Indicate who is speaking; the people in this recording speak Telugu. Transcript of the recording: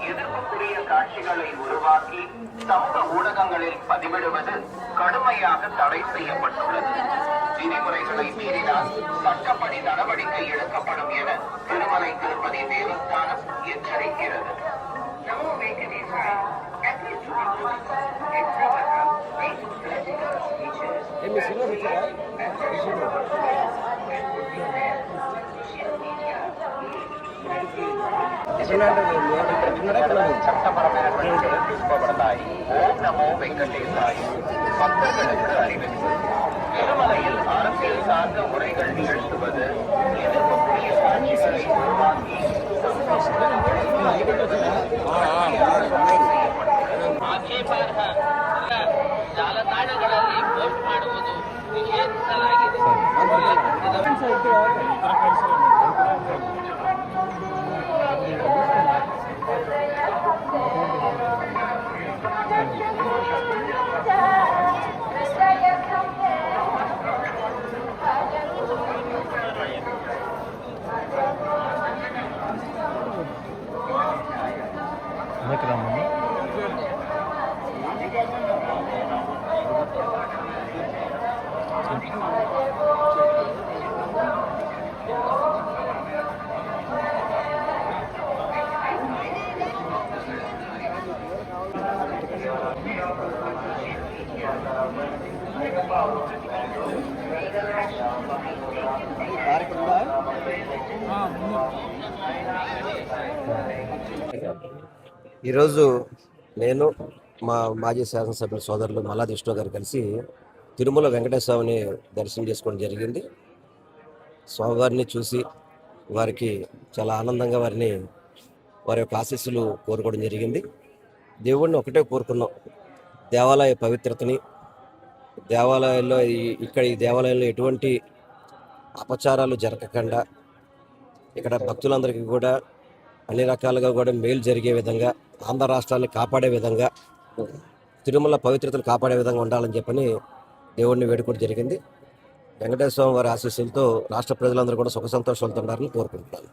Speaker 1: எதிர்ப்புக்குரிய காட்சிகளை உருவாக்கி சமூக ஊடகங்களில் பதிவிடுவது கடுமையாக தடை செய்யப்பட்டுள்ளது. விதிமுறைகளை மீறினால் சட்டப்படி நடவடிக்கை எடுக்கப்படும் என திருமலை திருப்பதி தேவஸ்தானம் எச்சரிக்கிறது. చట్టపరమైన తీసుకోబడతాయి. ఓం నమో వెంకటేశాయ. భక్తులకు அறிவிப்பு. திருமலையில் அரசியல் சார்ந்த முறைகள் நிகழ்த்துவது, எதிர்ப்புக்குரிய காட்சிகளை உருவாக்கி ಆಕ್ಷೇಪಾರ್ಹ ಜಾಲತಾಣಗಳಲ್ಲಿ ಪೋಸ್ಟ್ ಮಾಡುವುದು ನಿಷೇಧಿಸಲಾಗಿದೆ.
Speaker 2: ఈరోజు నేను మా మాజీ శాసనసభ్యుల సోదరులు మల్లాది విష్ణు గారు కలిసి తిరుమల వెంకటేశ్వర స్వామిని దర్శనం చేసుకోవడం జరిగింది. స్వామివారిని చూసి వారికి చాలా ఆనందంగా వారి యొక్క ఆశీస్సులు కోరుకోవడం జరిగింది. దేవుడిని ఒకటే కోరుకున్నాం, దేవాలయ పవిత్రతని, దేవాలయాల్లో ఈ దేవాలయంలో ఎటువంటి అపచారాలు జరగకుండా ఇక్కడ భక్తులందరికీ కూడా అన్ని రకాలుగా కూడా మేలు జరిగే విధంగా, ఆంధ్ర రాష్ట్రాన్ని కాపాడే విధంగా, తిరుమల పవిత్రతను కాపాడే విధంగా ఉండాలని చెప్పని దేవుడిని వేడుకోవడం జరిగింది. వెంకటేశ్వర స్వామి వారి ఆశీస్సులతో రాష్ట్ర ప్రజలందరూ కూడా సుఖ సంతోషాలతో ఉండాలని కోరుకుంటున్నాను.